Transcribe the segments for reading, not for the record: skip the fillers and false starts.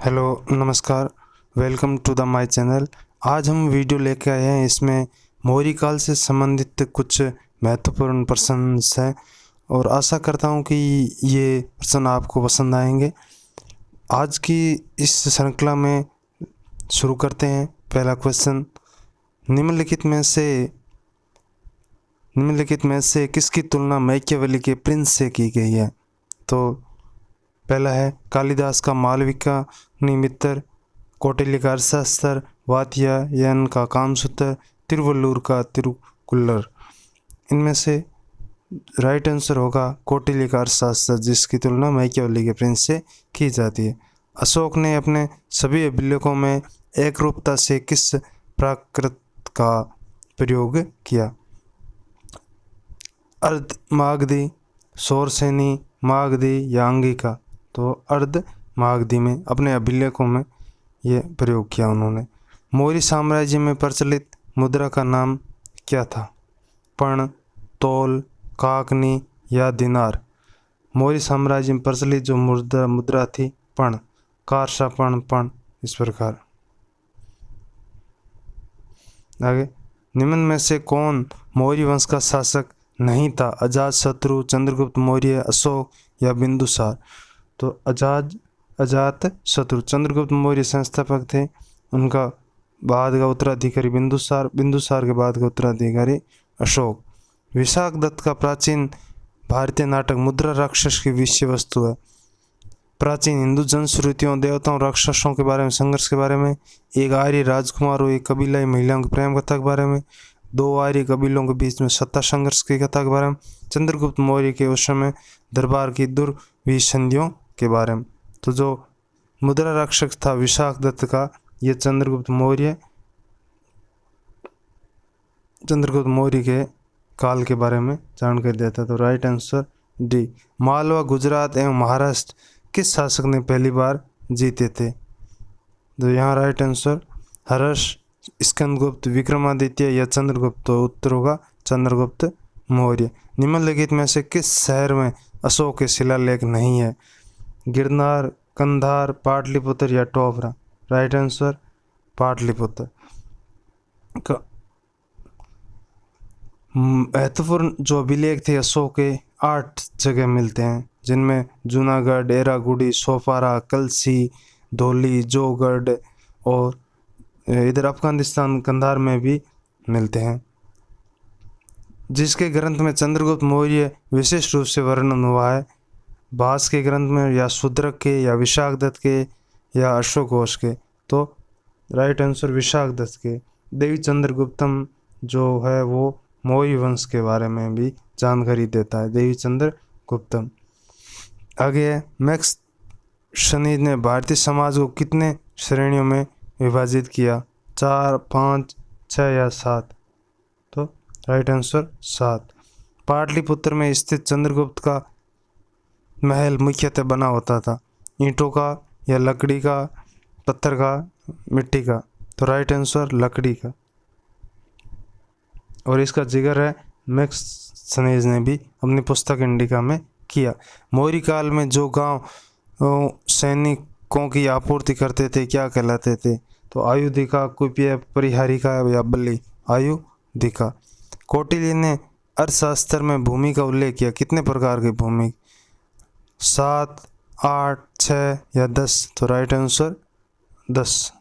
Hello नमस्कार। Welcome to the my channel. आज हम वीडियो लेके आए हैं, इसमें मौर्य काल से संबंधित कुछ महत्वपूर्ण प्रश्न हैं और आशा करता हूं कि ये प्रश्न आपको पसंद आएंगे। आज की इस श्रृंखला में शुरू करते हैं। पहला क्वेश्चन, निम्नलिखित में से किसकी तुलना मैकियावेली के प्रिंस से की गई है? तो पहला है कालिदास का मालविका निमित्तर, कौटिल्य का अर्थशास्त्र, वात्स्यायन का कामसूत्र, तिरुवल्लुवर का तिरुकुल्लर। इनमें से राइट आंसर होगा कौटिल्य का अर्थशास्त्र, जिसकी तुलना मैकियावेली के प्रिंस से की जाती है। अशोक ने अपने सभी अभिलेखों में एकरूपता से किस प्राकृत का प्रयोग किया? अर्ध मागधी, शौरसेनी, मागधी या अंगिका? तो अर्ध मागधी में अपने अभिलेखों में ये प्रयोग किया उन्होंने। मौर्य साम्राज्य में प्रचलित मुद्रा का नाम क्या था? पर्ण, तौल, काकनी या दिनार? मौर्य साम्राज्य में प्रचलित जो मुद्रा थी पर्ण, कारसा पर्ण, इस प्रकार। आगे, निम्न में से कौन मौर्य वंश का शासक नहीं था? अजातशत्रु, चंद्रगुप्त मौर्य, अशोक या बिंदुसार? तो अजातशत्रु। चंद्रगुप्त मौर्य संस्थापक थे, उनका बाद का उत्तराधिकारी बिंदुसार के बाद का उत्तराधिकारी अशोक। विशाख दत्त का प्राचीन भारतीय नाटक मुद्रा राक्षस की विषय वस्तु है। प्राचीन हिंदू जनश्रुतियों, देवताओं, राक्षसों के बारे में, संघर्ष के बारे में, एक आर्य राजकुमार और एक कबीलाई महिलाओं की प्रेम कथा के बारे में, दो आर्य कबीलों के बीच में सत्ता संघर्ष की कथा के बारे में, चंद्रगुप्त मौर्य के उस समय दरबार की दुर्विसंधियों के बारे में। तो जो मुद्रा राक्षस था विशाख दत्त का, ये चंद्रगुप्त मौर्य के काल के बारे में जानकारी देता। तो right answer D. Malwa, Gujarat एवं महाराष्ट्र किस शासक ने पहली बार जीते थे? तो यहाँ राइट आंसर हर्ष, स्कंदगुप्त, विक्रमादित्य या चंद्रगुप्त? तो उत्तर होगा चंद्रगुप्त मौर्य। निम्नलिखित में से किस शहर में अशोक के शिलालेख नहीं है? गिरनार, कंधार, पाटलिपुत्र या टोबरा? Right answer Pataliputra. महत्वपूर्ण जो अभिलेख थे अशोक के 8 जगह मिलते हैं, जिनमें जूनागढ़, एरागुड़ी, सोपारा, कलसी, धौली, जोगढ़ और इधर अफगानिस्तान कंधार में भी मिलते हैं। जिसके ग्रंथ में चंद्रगुप्त मौर्य विशेष रूप से वर्णन हुआ है, भास के ग्रंथ में या शूद्रक के या विशाख दत्त के या अशोक घोष के? तो राइट आंसर विशाख दत्त के। देवी चंद्रगुप्तम जो है वो मौर्य वंश के बारे में भी जानकारी देता है, देवी चंद्रगुप्तम। आगे है, मैक्स शनीद ने भारतीय समाज को कितने श्रेणियों में विभाजित किया? 4, 5, 6 या 7? तो राइट आंसर 7। पाटलिपुत्र में स्थित चंद्रगुप्त का महल मुख्यतः बना होता था ईंटों का या लकड़ी का, पत्थर का, मिट्टी का? तो राइट आंसर लकड़ी का। और इसका जिक्र है मैक्स शनीज ने भी अपनी पुस्तक इंडिका में किया। मौर्य काल में जो गांव सैनिकों की आपूर्ति करते थे क्या कहलाते थे? तो आयुधिका, कुपिया, परिहारिका या बल्ली? आयुधिका। कौटिल्य ने अर्थशास्त्र में भूमि का उल्लेख किया, कितने प्रकार की भूमि? 7, 8, 6 या 10? तो राइट आंसर 10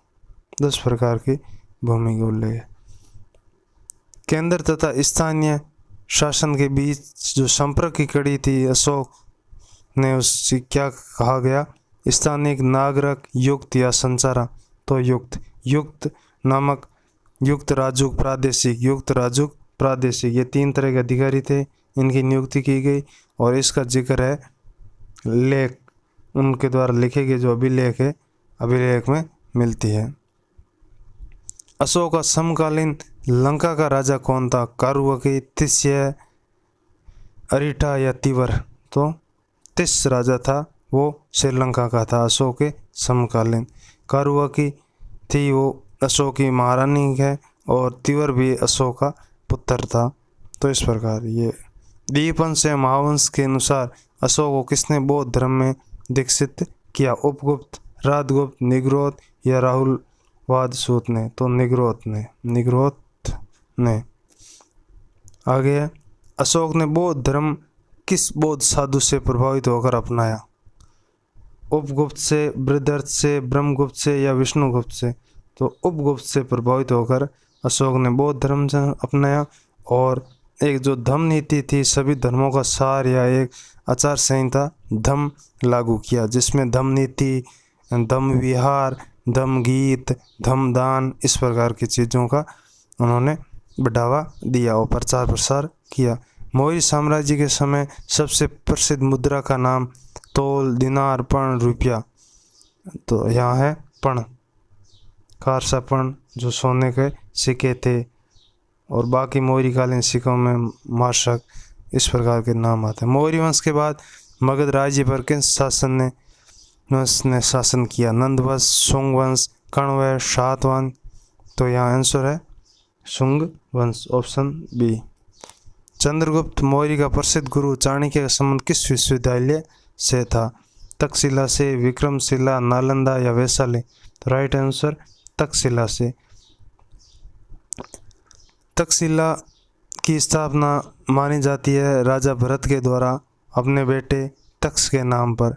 प्रकार की भूमि का उल्लेख है। केंद्र तथा स्थानीय शासन के बीच जो संपर्क की कड़ी थी अशोक ने, उससे क्या कहा गया? स्थानिक, नागरिक, युक्त या संचारा? तो युक्त नामक, युक्त राजुक, प्रादेशिक, ये 3 तरह के अधिकारी थे, इनकी नियुक्ति की गई। और इसका जिक्र है लेख, उनके द्वारा लिखे गए जो अभिलेख है, अभिलेख में मिलती है। अशोक का समकालीन लंका का राजा कौन था? कारुवकी, तिस्य, अरिठा या तिवर? तो तिस राजा था, वो श्रीलंका का था अशोक के समकालीन। कारुवकी थी वो अशोक की महारानी है, और तिवर भी अशोक का पुत्र था। तो इस प्रकार ये दीपवंश से महावंश के अनुसार अशोक को किसने बौद्ध धर्म में दीक्षित किया? उपगुप्त, राजगुप्त, निग्रोध या राहुलवाद सूत ने? तो निग्रोध ने। आगे है, अशोक ने बौद्ध धर्म किस बौद्ध साधु से प्रभावित होकर अपनाया? उपगुप्त से, बृहदर्थ से, ब्रह्मगुप्त से या विष्णुगुप्त से? तो उपगुप्त से प्रभावित होकर अशोक ने बौद्ध धर्म से अपनाया। और एक जो धम्म नीति थी, सभी धर्मों का सार या एक आचार संहिता धम्म लागू किया, जिसमें धम्म नीति, धम्म विहार, धम्म गीत, धम्म दान, इस प्रकार की चीज़ों का उन्होंने बढ़ावा दिया और प्रचार प्रसार किया। मौर्य साम्राज्य के समय सबसे प्रसिद्ध मुद्रा का नाम तोल, दिनार, पर्ण, रुपया। तो यहाँ है पर्ण, खारसा पर्ण, जो सोने के सिक्के थे। और बाकी मौर्य कालीन सिक्कों में माशक, इस प्रकार के नाम आते हैं। मौर्य वंश के बाद मगध राज्य पर किस शासन ने शासन किया? नंद वंश, शुंग वंश, कर्ण वंश, शातवाहन? तो यहाँ आंसर है शुंग वंश, ऑप्शन बी। चंद्रगुप्त मौर्य का प्रसिद्ध गुरु चाणक्य का संबंध किस विश्वविद्यालय से था? तक्षशिला से, विक्रमशिला, नालंदा या वैशाली? तो राइट आंसर तक्षशिला से। तक्षशिला की स्थापना मानी जाती है राजा भरत के द्वारा अपने बेटे तक्ष के नाम पर।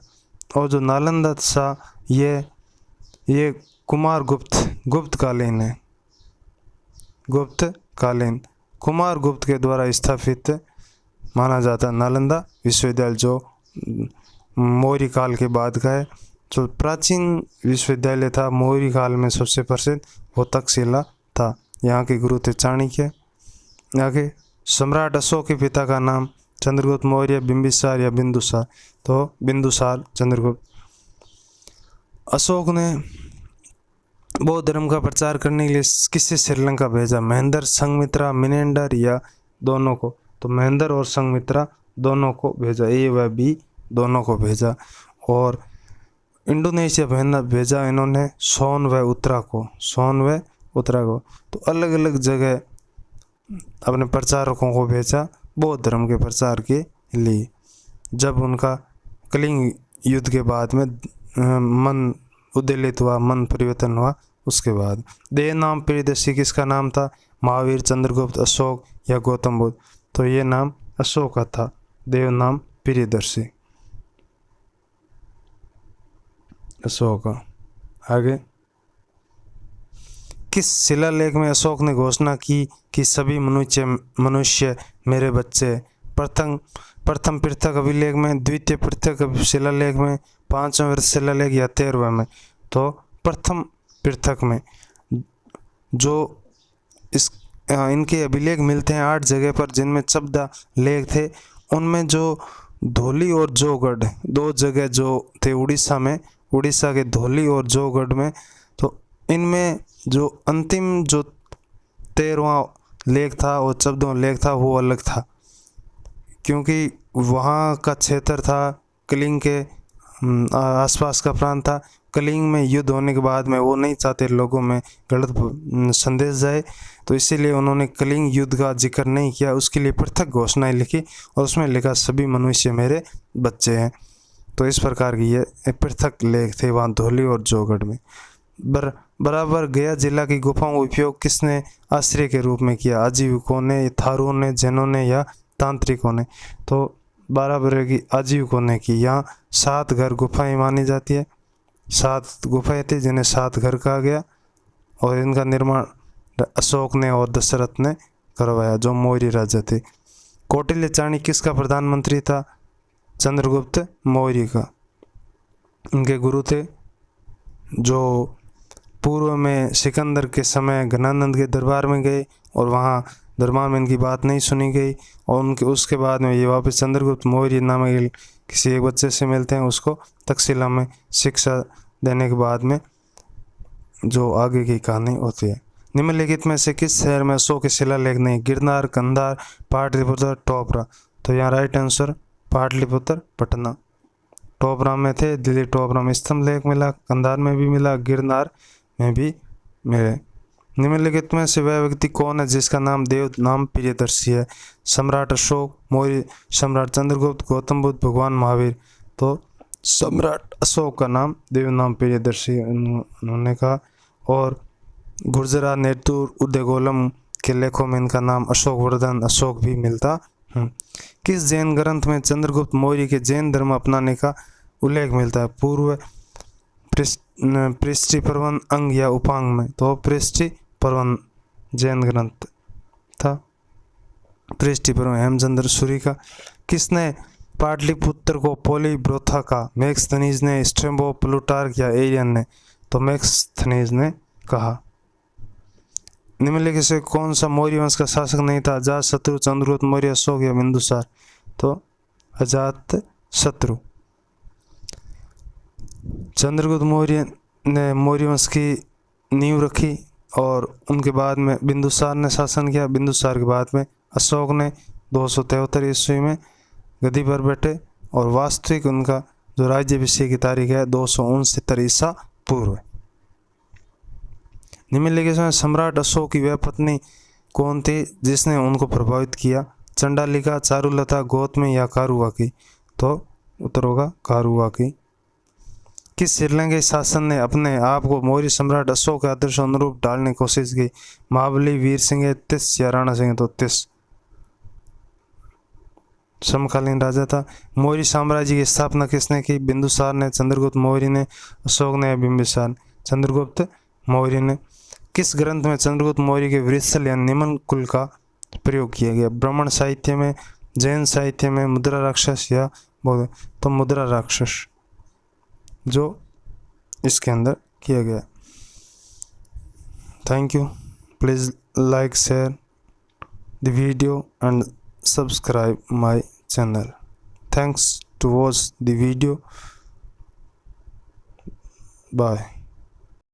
और जो नालंदा था, ये कुमार गुप्त कालीन है, गुप्त कालीन कुमार गुप्त के द्वारा स्थापित माना जाता है नालंदा विश्वविद्यालय, जो मौर्य काल के बाद का है। जो प्राचीन विश्वविद्यालय था मौर्य काल में सबसे प्रसिद्ध, वो तक्षशिला था। यहाँ के गुरु थे चाणक्य। आगे, सम्राट अशोक के पिता का नाम? चंद्रगुप्त मौर्य, बिंबिसार या बिंदुसार? तो बिंदुसार चंद्रगुप्त। अशोक ने बौद्ध धर्म का प्रचार करने के लिए किससे श्रीलंका भेजा? महेंद्र, संघमित्रा, मिनेंडर या दोनों को? तो महेंद्र और संघमित्रा दोनों को भेजा, ए व बी दोनों को भेजा। और इंडोनेशिया भेजा इन्होंने सोन व उत्तरा को। तो अलग अलग जगह अपने प्रचारकों को भेजा बौद्ध धर्म के प्रचार के लिए। जब उनका कलिंग युद्ध के बाद में मन उद्वेलित हुआ, मन परिवर्तन हुआ, उसके बाद। देव नाम प्रियदर्शी किसका नाम था? महावीर, चंद्रगुप्त, अशोक या गौतम बुद्ध? तो ये नाम अशोक का था, देव नाम प्रियदर्शी, अशोक का। आगे, किस शिलालेख में अशोक ने घोषणा की कि सभी मनुष्य मेरे बच्चे? प्रथम पृथक अभिलेख में, द्वितीय पृथक शिलालेख में, 5वें शिलालेख या 13वें में? तो प्रथम पृथक में। जो इनके अभिलेख मिलते हैं 8 जगह पर, जिनमें 14 लेख थे। उनमें जो धौली और जोगढ़ 2 जगह जो थे उड़ीसा में, उड़ीसा के धौली और जोगढ़ में, तो इनमें जो अंतिम जो 13वां लेख था और 14वां लेख था वो अलग था, क्योंकि वहाँ का क्षेत्र था कलिंग के आसपास का प्रांत था। कलिंग में युद्ध होने के बाद में वो नहीं चाहते लोगों में गलत संदेश जाए, तो इसीलिए उन्होंने कलिंग युद्ध का जिक्र नहीं किया। उसके लिए पृथक घोषणाएं लिखी और उसमें लिखा सभी मनुष्य मेरे बच्चे हैं। तो इस प्रकार की ये पृथक लेख थे वहाँ धौली और जोगढ़ में। बराबर गया जिला की गुफाओं का उपयोग किसने आश्रय के रूप में किया? आजीविकों ने, थारूओं ने, जैनों ने या तांत्रिकों ने? तो बराबर की आजीविकों ने की। यहाँ 7 घर गुफाएं मानी जाती है, 7 गुफाएं थी जिन्हें 7 घर कहा गया। और इनका निर्माण अशोक ने और दशरथ ने करवाया, जो मौर्य राजा थे। कौटिल्य चाणक्य किसका प्रधानमंत्री था? चंद्रगुप्त मौर्य का। इनके गुरु थे, जो पूर्व में सिकंदर के समय घनानंद के दरबार में गए और वहाँ दरबार में इनकी बात नहीं सुनी गई, और उसके बाद में ये वापस चंद्रगुप्त मौर्य नामक किसी एक बच्चे से मिलते हैं, उसको तक्षशिला में शिक्षा देने के बाद में जो आगे की कहानी होती है। निम्नलिखित में से किस शहर में अशोक के शिलालेख नहीं? गिरनार, कंधार, पाटलिपुत्र, टोपरा? तो यहाँ राइट आंसर पाटलिपुत्र, पटना। टोपरा में थे, दिल्ली टोपरा में स्तंभ लेख मिला, कंधार में भी मिला, गिरनार में भी मिले। निम्नलिखित में से वह व्यक्ति कौन है जिसका नाम देव नाम प्रियदर्शी है? सम्राट अशोक, मौर्य सम्राट चंद्रगुप्त, गौतम बुद्ध, भगवान महावीर? तो सम्राट अशोक का नाम देवनाम प्रियदर्शी उन्होंने कहा। और गुर्जरा नेतुर उदयगोलम के लेखों में इनका नाम अशोक वर्धन अशोक भी मिलता। किस जैन ग्रंथ में चंद्रगुप्त मौर्य के जैन धर्म अपनाने का उल्लेख मिलता है? पूर्व पृष्ठि पर्वन अंग या उपांग में? तो पृष्ठि पर्वन जैन ग्रंथ था। पृष्ठि पर्वन हेमचंद्र सूरी का। किसने पाटलिपुत्र को पोलीब्रोथा का? मैक्सथनीज ने, स्ट्रेबो, प्लूटार्क या एरियन ने? तो मैक्सथनीज ने कहा। निम्नलिखित से कौन सा मौर्य वंश का शासक नहीं था? अजात शत्रु, चंद्रगुप्त मौर्य, अशोक या बिंदुसार? तो अजात शत्रु। चंद्रगुप्त मौर्य ने मौर्य वंश की नींव रखी और उनके बाद में बिंदुसार ने शासन किया। बिंदुसार के बाद में अशोक ने 273 ईस्वी में गद्दी पर बैठे और वास्तविक उनका जो राज्याभिषेक की तारीख है 269 ईसा पूर्व। निम्नलिखित में सम्राट अशोक की वह पत्नी कौन थी जिसने उनको प्रभावित किया? चंडालिका, चारुलता, गौतमी या कारुवाकी? तो उत्तर होगा कारुवाकी। किस श्रीलंकाई शासन ने अपने आप को मौर्य सम्राट अशोक के आदर्श अनुरूप डालने की कोशिश की? महाबली, वीर सिंह, तिस या राणा सिंह? तो तिस समकालीन राजा था। मौर्य साम्राज्य की स्थापना किसने की? बिंदुसार ने, चंद्रगुप्त मौर्य ने, अशोक ने या बिंबिसार? चंद्रगुप्त मौर्य ने। किस ग्रंथ में चंद्रगुप्त मौर्य के वृषल या निम्न कुल का प्रयोग किया गया? ब्राह्मण साहित्य में, जैन साहित्य में, मुद्रा राक्षस या बौद्ध? तो मुद्रा राक्षस जो इसके अंदर किया गया। Thank you. Please like, share the video and subscribe my channel. Thanks to watch the video. Bye.